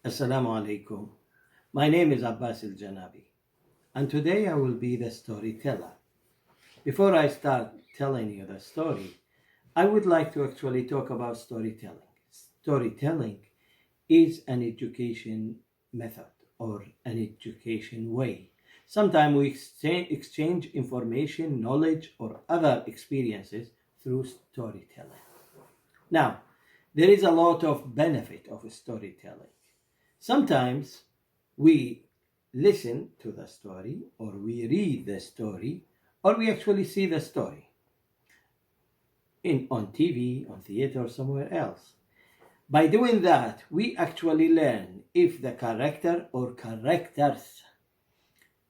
Assalamu alaikum. My name is ElJanabi, and today I will be the storyteller. Before I start telling you the story, I would like to actually talk about storytelling. Storytelling is an education method or an education way. Sometimes we exchange information, knowledge, or other experiences through storytelling. Now, there is a lot of benefit of storytelling. Sometimes we listen to the story, or we read the story, or we actually see the story on TV, on theater, or somewhere else. By doing that, we actually learn if the character or characters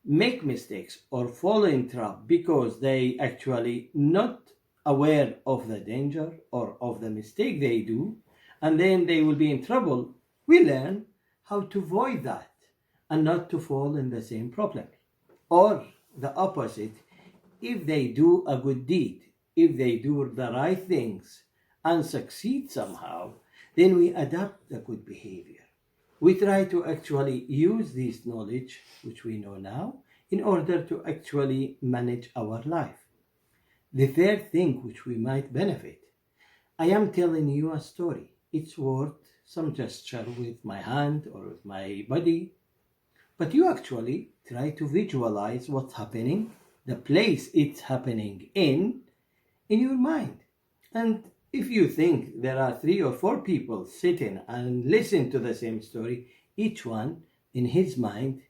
make mistakes or fall in trap because they actually not aware of the danger or of the mistake they do, and then they will be in trouble. We learn how to avoid that and not to fall in the same problem. Or the opposite, if they do a good deed, if they do the right things and succeed somehow, then we adapt the good behavior. We try to actually use this knowledge, which we know now, in order to actually manage our life. The third thing which we might benefit, I am telling you a story. It's worth some gesture with my hand or with my body, but you actually try to visualize what's happening, the place it's happening in your mind. And if you think there are 3 or 4 people sitting and listen to the same story, each one in his mind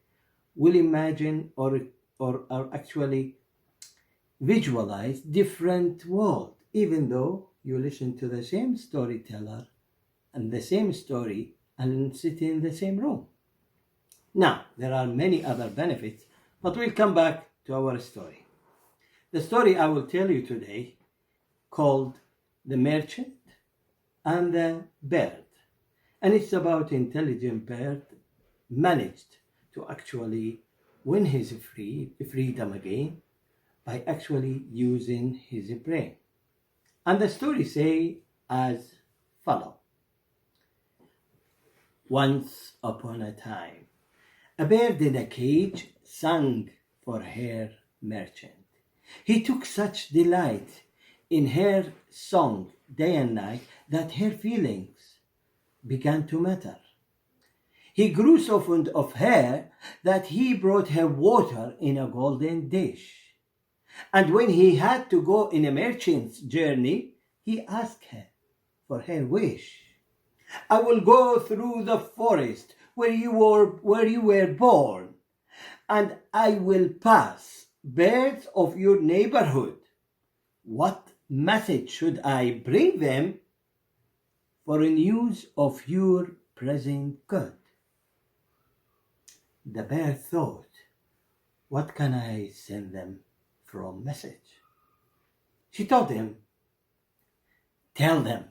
will imagine or actually visualize different world, even though you listen to the same storyteller and the same story and sit in the same room. Now, there are many other benefits, but we'll come back to our story. The story I will tell you today called The Merchant and the Bird. And it's about intelligent bird managed to actually win his freedom again by actually using his brain. And the story say as follow. Once upon a time, a bird in a cage sang for her merchant. He took such delight in her song day and night that her feelings began to matter. He grew so fond of her that he brought her water in a golden dish. And when he had to go in a merchant's journey, he asked her for her wish. I will go through the forest where you were born, and I will pass birds of your neighborhood. What message should I bring them for news of your present good? The bird thought, what can I send them from message? She told him, tell them,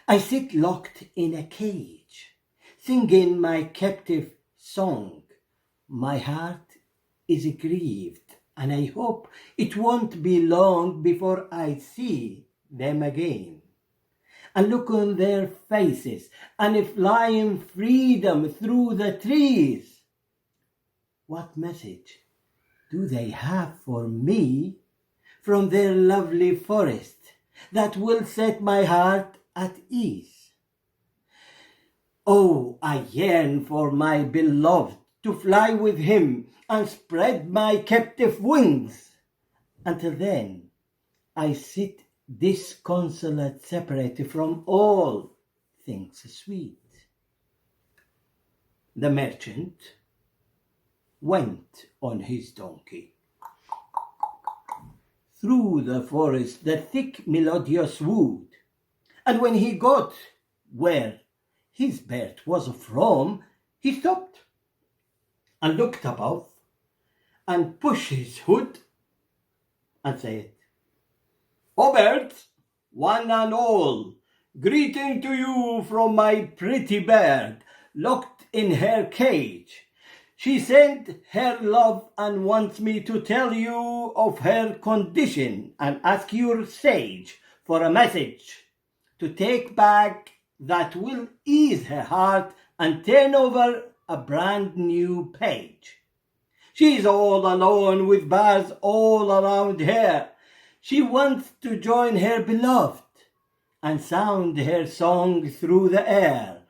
I sit locked in a cage, singing my captive song. My heart is grieved, and I hope it won't be long before I see them again. And look on their faces, and flying freedom through the trees. What message do they have for me from their lovely forest that will set my heart at ease? Oh, I yearn for my beloved to fly with him and spread my captive wings. Until then, I sit disconsolate, separate from all things sweet. The merchant went on his donkey through the forest, the thick melodious wood, and when he got where his bird was from, he stopped and looked above and pushed his hood and said, O birds, one and all, greeting to you from my pretty bird, locked in her cage. She sent her love and wants me to tell you of her condition and ask your sage for a message to take back that will ease her heart and turn over a brand new page. She's all alone with birds all around her. She wants to join her beloved and sound her song through the air,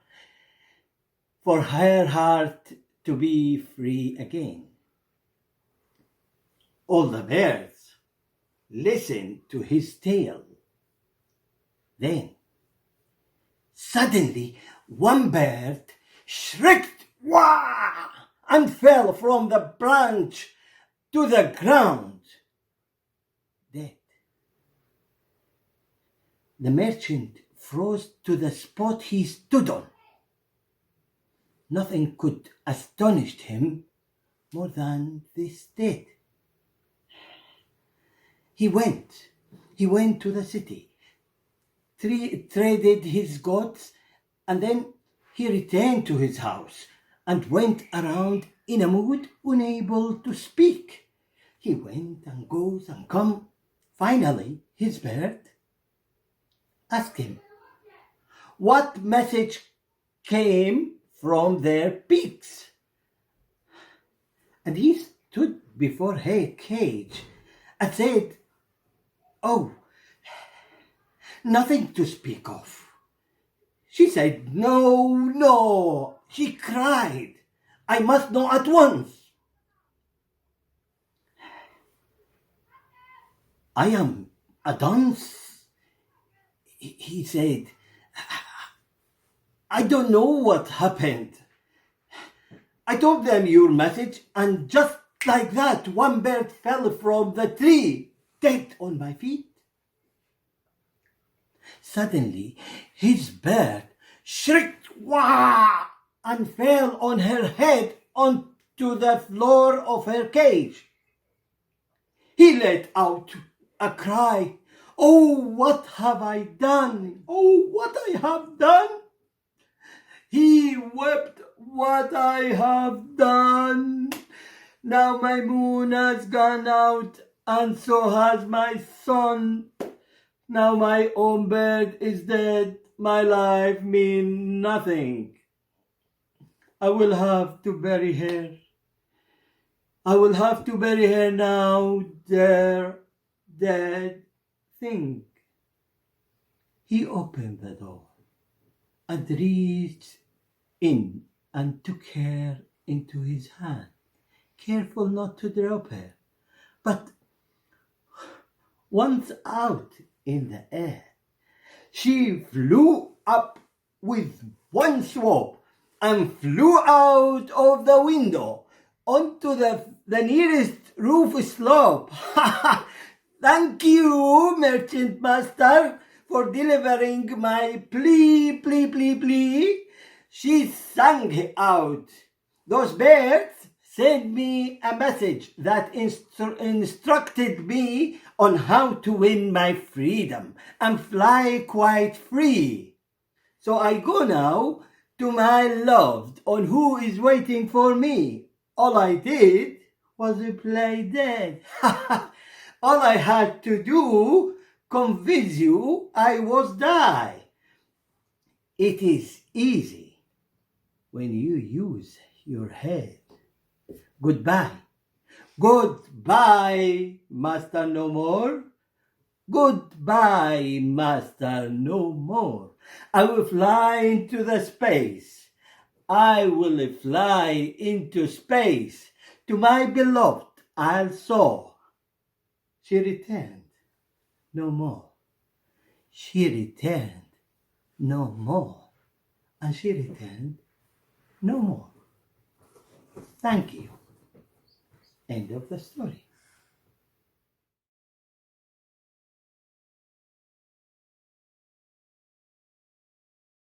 for her heart to be free again. All the birds listen to his tale. Then, suddenly, one bird shrieked, "Wah!" and fell from the branch to the ground, dead. The merchant froze to the spot he stood on. Nothing could astonish him more than this deed. He went to the city, traded his goods, and then he returned to his house and went around in a mood unable to speak. He went and goes and come. Finally, his bird asked him what message came from their beaks. And he stood before her cage and said, "Oh, nothing to speak of." She said, "No, no." She cried, "I must know at once." "I am a dunce," he said. "I don't know what happened. I told them your message, and just like that, one bird fell from the tree, dead on my feet." Suddenly, his bird shrieked, "Wah!" and fell on her head onto the floor of her cage. He let out a cry, "Oh, what have I done? Oh, what I have done!" He wept, "What I have done! Now my moon has gone out, and so has my sun. Now my own bird is dead. My life means nothing. I will have to bury her. I will have to bury her now, dear dead thing." He opened the door and reached in and took her into his hand, careful not to drop her. But once out in the air, she flew up with one swoop and flew out of the window onto the nearest roof slope. "Thank you, merchant master, for delivering my plea, plea, plea, plea," she sang out. "Those birds sent me a message that instructed me on how to win my freedom and fly quite free. So I go now to my loved one who is waiting for me. All I did was play dead. All I had to do convince you I was die. It is easy when you use your head. Goodbye. Goodbye, master no more. Goodbye, master no more. I will fly into the space. I will fly into space to my beloved I'll soar." She returned no more. She returned no more. And she returned no more. Thank you. End of the story.